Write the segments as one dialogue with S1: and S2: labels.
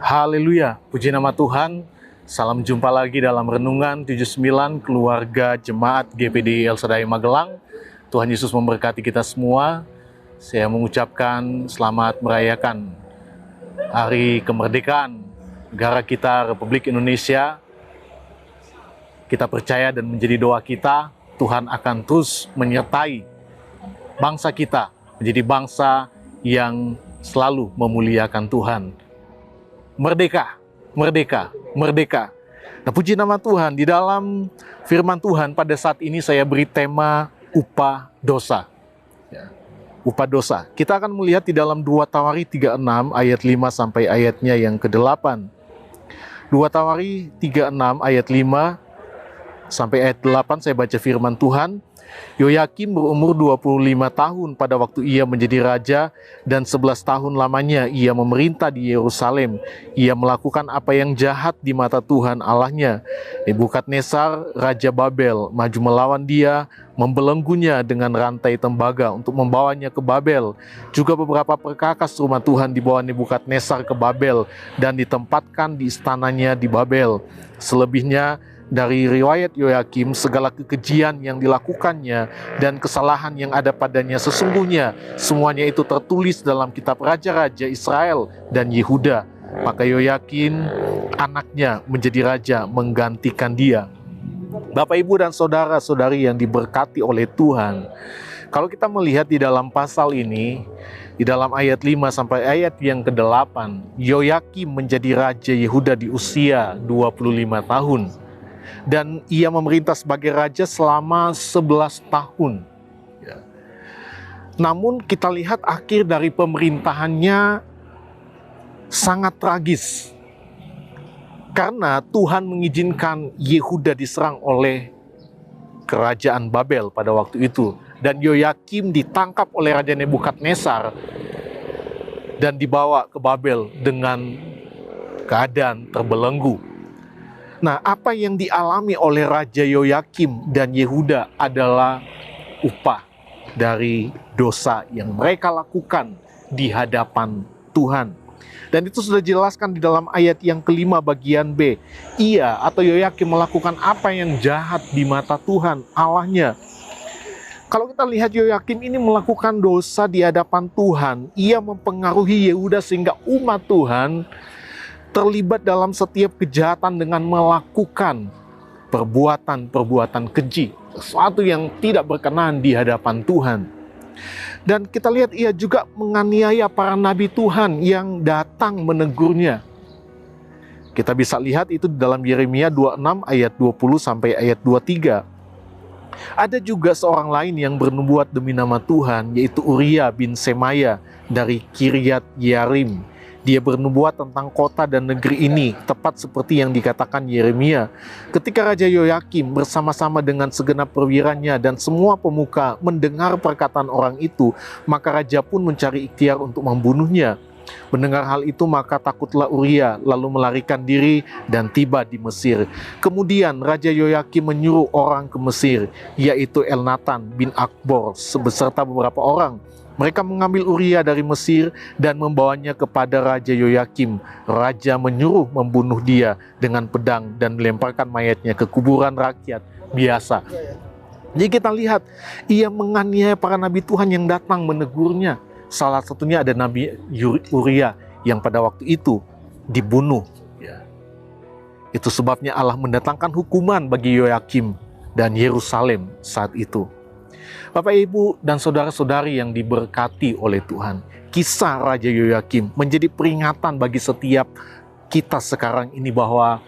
S1: Haleluya, puji nama Tuhan. Salam jumpa lagi dalam Renungan 79 Keluarga Jemaat GPD El Shaddai Magelang. Tuhan Yesus memberkati kita semua. Saya mengucapkan selamat merayakan Hari Kemerdekaan negara kita, Republik Indonesia. Kita percaya dan menjadi doa kita, Tuhan akan terus menyertai bangsa kita menjadi bangsa yang selalu memuliakan Tuhan. Merdeka, merdeka, merdeka. Nah, puji nama Tuhan, di dalam firman Tuhan pada saat ini saya beri tema upah dosa. Upah dosa. Kita akan melihat di dalam 2 Tawari 36 ayat 5 sampai ayatnya yang ke-8. 2 Tawari 36 ayat 5 sampai ayat 8 saya baca firman Tuhan. Yoyakim berumur 25 tahun pada waktu ia menjadi raja, dan 11 tahun lamanya ia memerintah di Yerusalem. Ia melakukan apa yang jahat di mata Tuhan Allahnya. Nebukadnezar, Raja Babel, maju melawan dia, membelenggunya dengan rantai tembaga untuk membawanya ke Babel. Juga beberapa perkakas rumah Tuhan dibawa Nebukadnezar ke Babel dan ditempatkan di istananya di Babel. Selebihnya dari riwayat Yoyakim, segala kekejian yang dilakukannya dan kesalahan yang ada padanya sesungguhnya semuanya itu tertulis dalam kitab raja-raja Israel dan Yehuda. Maka Yoyakim anaknya menjadi raja menggantikan dia. Bapak, Ibu, dan saudara-saudari yang diberkati oleh Tuhan, kalau kita melihat di dalam pasal ini, di dalam ayat 5 sampai ayat yang ke-8, Yoyakim menjadi raja Yehuda di usia 25 tahun. Dan ia memerintah sebagai raja selama 11 tahun. Namun kita lihat akhir dari pemerintahannya sangat tragis. Karena Tuhan mengizinkan Yehuda diserang oleh kerajaan Babel pada waktu itu. Dan Yoyakim ditangkap oleh Raja Nebukadnezar dan dibawa ke Babel dengan keadaan terbelenggu. Nah, apa yang dialami oleh Raja Yoyakim dan Yehuda adalah upah dari dosa yang mereka lakukan di hadapan Tuhan. Dan itu sudah dijelaskan di dalam ayat yang kelima bagian B. Ia atau Yoyakim melakukan apa yang jahat di mata Tuhan Allahnya. Kalau kita lihat Yoyakim ini melakukan dosa di hadapan Tuhan, ia mempengaruhi Yehuda sehingga umat Tuhan terlibat dalam setiap kejahatan dengan melakukan perbuatan-perbuatan keji, sesuatu yang tidak berkenan di hadapan Tuhan. Dan kita lihat ia juga menganiaya para nabi Tuhan yang datang menegurnya. Kita bisa lihat itu di dalam Yeremia 26 ayat 20 sampai ayat 23. Ada juga seorang lain yang bernubuat demi nama Tuhan, yaitu Uria bin Semaya dari Kiryat Yearim. Dia bernubuat tentang kota dan negeri ini, tepat seperti yang dikatakan Yeremia. Ketika Raja Yoyakim bersama-sama dengan segenap perwiranya dan semua pemuka mendengar perkataan orang itu, maka raja pun mencari ikhtiar untuk membunuhnya. Mendengar hal itu, maka takutlah Uria, lalu melarikan diri dan tiba di Mesir. Kemudian Raja Yoyakim menyuruh orang ke Mesir, yaitu Elnatan bin Akbor beserta beberapa orang. Mereka mengambil Uria dari Mesir dan membawanya kepada Raja Yoyakim. Raja menyuruh membunuh dia dengan pedang dan melemparkan mayatnya ke kuburan rakyat biasa. Jadi kita lihat, ia menganiaya para nabi Tuhan yang datang menegurnya. Salah satunya ada Nabi Uria yang pada waktu itu dibunuh. Itu sebabnya Allah mendatangkan hukuman bagi Yoyakim dan Yerusalem saat itu. Bapak, Ibu, dan saudara-saudari yang diberkati oleh Tuhan, kisah Raja Yoyakim menjadi peringatan bagi setiap kita sekarang ini bahwa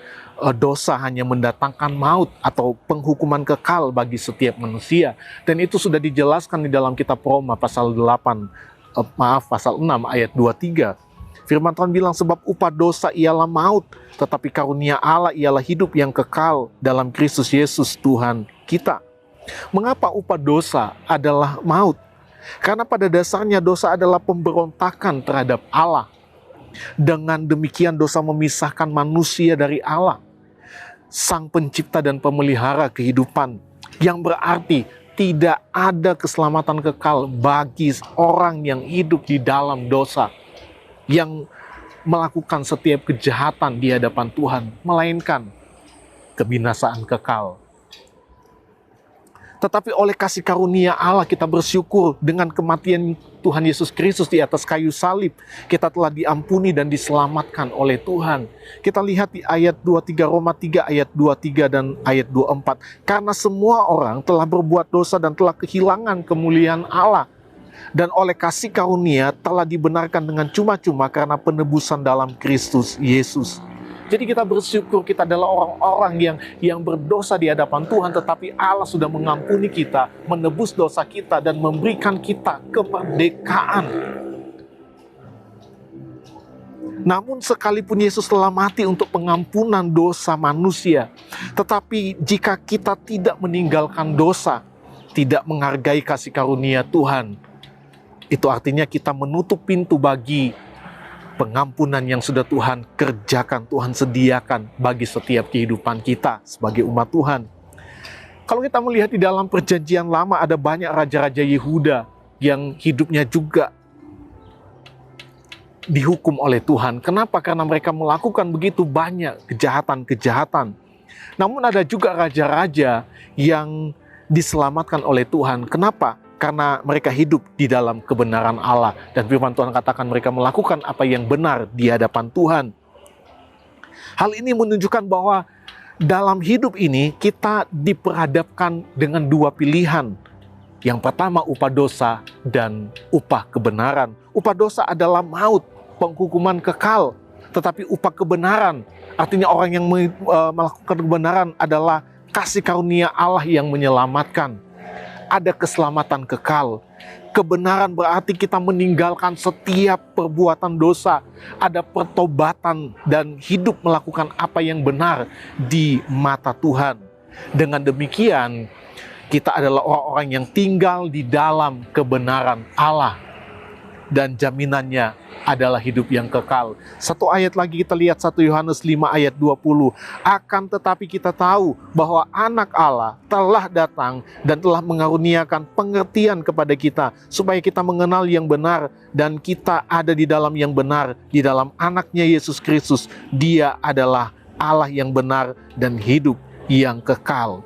S1: dosa hanya mendatangkan maut atau penghukuman kekal bagi setiap manusia. Dan itu sudah dijelaskan di dalam kitab Roma pasal 6 ayat 23. Firman Tuhan bilang, sebab upah dosa ialah maut, tetapi karunia Allah ialah hidup yang kekal dalam Kristus Yesus Tuhan kita. Mengapa upah dosa adalah maut? Karena pada dasarnya dosa adalah pemberontakan terhadap Allah. Dengan demikian dosa memisahkan manusia dari Allah, Sang Pencipta dan Pemelihara kehidupan, yang berarti tidak ada keselamatan kekal bagi orang yang hidup di dalam dosa, yang melakukan setiap kejahatan di hadapan Tuhan, melainkan kebinasaan kekal. Tetapi oleh kasih karunia Allah kita bersyukur dengan kematian Tuhan Yesus Kristus di atas kayu salib. Kita telah diampuni dan diselamatkan oleh Tuhan. Kita lihat di ayat 23 Roma 3 ayat 23 dan ayat 24. Karena semua orang telah berbuat dosa dan telah kehilangan kemuliaan Allah. Dan oleh kasih karunia telah dibenarkan dengan cuma-cuma karena penebusan dalam Kristus Yesus. Jadi kita bersyukur kita adalah orang-orang yang berdosa di hadapan Tuhan, tetapi Allah sudah mengampuni kita, menebus dosa kita, dan memberikan kita kemerdekaan. Namun sekalipun Yesus telah mati untuk pengampunan dosa manusia, tetapi jika kita tidak meninggalkan dosa, tidak menghargai kasih karunia Tuhan, itu artinya kita menutup pintu bagi pengampunan yang sudah Tuhan kerjakan, Tuhan sediakan bagi setiap kehidupan kita sebagai umat Tuhan. Kalau kita melihat di dalam perjanjian lama, ada banyak raja-raja Yehuda yang hidupnya juga dihukum oleh Tuhan. Kenapa? Karena mereka melakukan begitu banyak kejahatan-kejahatan. Namun ada juga raja-raja yang diselamatkan oleh Tuhan. Kenapa? Karena mereka hidup di dalam kebenaran Allah. Dan firman Tuhan katakan mereka melakukan apa yang benar di hadapan Tuhan. Hal ini menunjukkan bahwa dalam hidup ini kita diperhadapkan dengan dua pilihan. Yang pertama upah dosa dan upah kebenaran. Upah dosa adalah maut, penghukuman kekal. Tetapi upah kebenaran, artinya orang yang melakukan kebenaran adalah kasih karunia Allah yang menyelamatkan. Ada keselamatan kekal. Kebenaran berarti kita meninggalkan setiap perbuatan dosa. Ada pertobatan dan hidup melakukan apa yang benar di mata Tuhan. Dengan demikian, kita adalah orang-orang yang tinggal di dalam kebenaran Allah. Dan jaminannya adalah hidup yang kekal. Satu ayat lagi kita lihat 1 Yohanes 5 ayat 20. Akan tetapi kita tahu bahwa anak Allah telah datang dan telah mengaruniakan pengertian kepada kita, supaya kita mengenal yang benar dan kita ada di dalam yang benar, di dalam anaknya Yesus Kristus. Dia adalah Allah yang benar dan hidup yang kekal.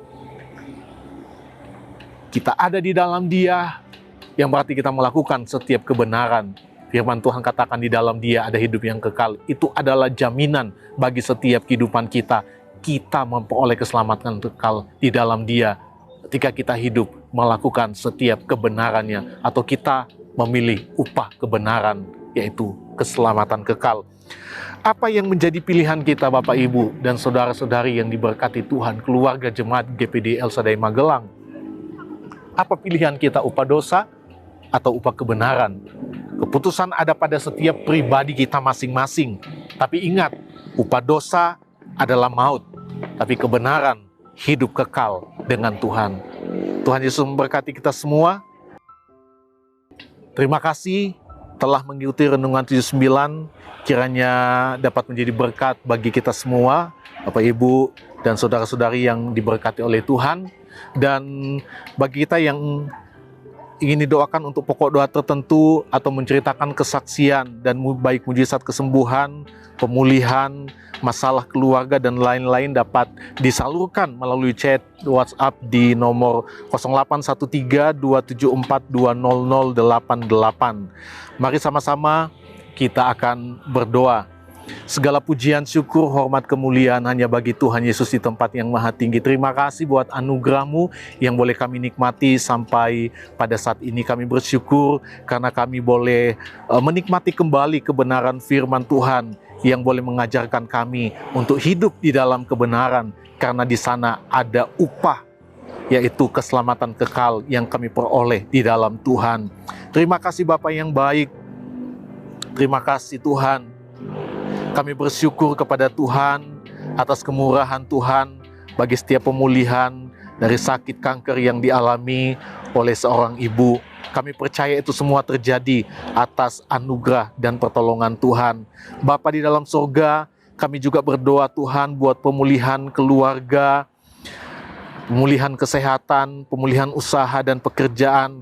S1: Kita ada di dalam Dia, yang berarti kita melakukan setiap kebenaran. Firman Tuhan katakan di dalam Dia ada hidup yang kekal. Itu adalah jaminan bagi setiap kehidupan kita. Kita memperoleh keselamatan kekal di dalam Dia ketika kita hidup melakukan setiap kebenarannya, atau kita memilih upah kebenaran, yaitu keselamatan kekal. Apa yang menjadi pilihan kita, Bapak, Ibu, dan saudara-saudari yang diberkati Tuhan, keluarga jemaat GPD El Shaddai Magelang? Apa pilihan kita, upah dosa atau upah kebenaran? Keputusan ada pada setiap pribadi kita masing-masing. Tapi ingat, upah dosa adalah maut, tapi kebenaran hidup kekal dengan Tuhan. Tuhan Yesus memberkati kita semua. Terima kasih telah mengikuti Renungan 79. Kiranya dapat menjadi berkat bagi kita semua, Bapak, Ibu, dan saudara-saudari yang diberkati oleh Tuhan. Dan bagi kita yang ingin didoakan untuk pokok doa tertentu atau menceritakan kesaksian dan baik mujizat kesembuhan, pemulihan, masalah keluarga dan lain-lain, dapat disalurkan melalui chat WhatsApp di nomor 0813-274-20088. Mari sama-sama kita akan berdoa. Segala pujian, syukur, hormat, kemuliaan hanya bagi Tuhan Yesus di tempat yang maha tinggi. Terima kasih buat anugerah-Mu yang boleh kami nikmati sampai pada saat ini. Kami bersyukur karena kami boleh menikmati kembali kebenaran firman Tuhan yang boleh mengajarkan kami untuk hidup di dalam kebenaran, karena di sana ada upah, yaitu keselamatan kekal yang kami peroleh di dalam Tuhan. Terima kasih Bapa yang baik. Terima kasih Tuhan. Kami bersyukur kepada Tuhan atas kemurahan Tuhan bagi setiap pemulihan dari sakit kanker yang dialami oleh seorang ibu. Kami percaya itu semua terjadi atas anugerah dan pertolongan Tuhan. Bapa di dalam surga, kami juga berdoa Tuhan buat pemulihan keluarga, pemulihan kesehatan, pemulihan usaha dan pekerjaan.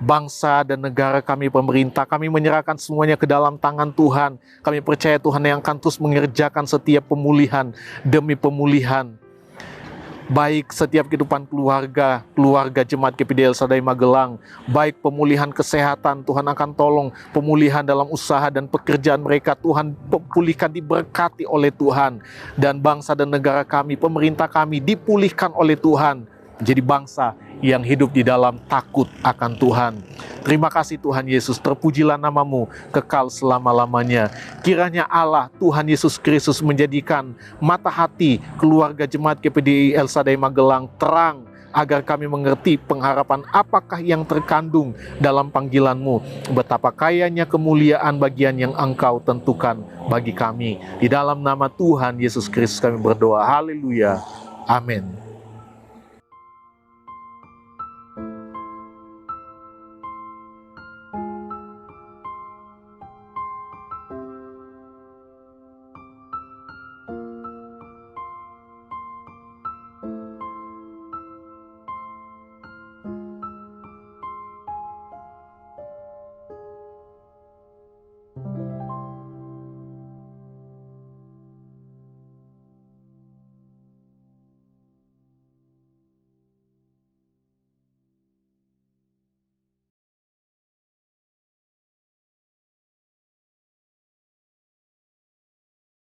S1: bangsa dan negara kami, pemerintah, kami menyerahkan semuanya ke dalam tangan Tuhan. Kami percaya Tuhan yang akan terus mengerjakan setiap pemulihan demi pemulihan. Baik setiap kehidupan keluarga jemaat GPD El Shaddai Magelang, baik pemulihan kesehatan, Tuhan akan tolong pemulihan dalam usaha dan pekerjaan mereka, Tuhan pulihkan, diberkati oleh Tuhan. Dan bangsa dan negara kami, pemerintah kami dipulihkan oleh Tuhan, jadi bangsa yang hidup di dalam takut akan Tuhan. Terima kasih Tuhan Yesus, terpujilah namamu kekal selama-lamanya. Kiranya Allah Tuhan Yesus Kristus menjadikan mata hati keluarga jemaat GPD El Shaddai Magelang terang, agar kami mengerti pengharapan apakah yang terkandung dalam panggilan-Mu. Betapa kayanya kemuliaan bagian yang Engkau tentukan bagi kami. Di dalam nama Tuhan Yesus Kristus kami berdoa. Haleluya. Amin.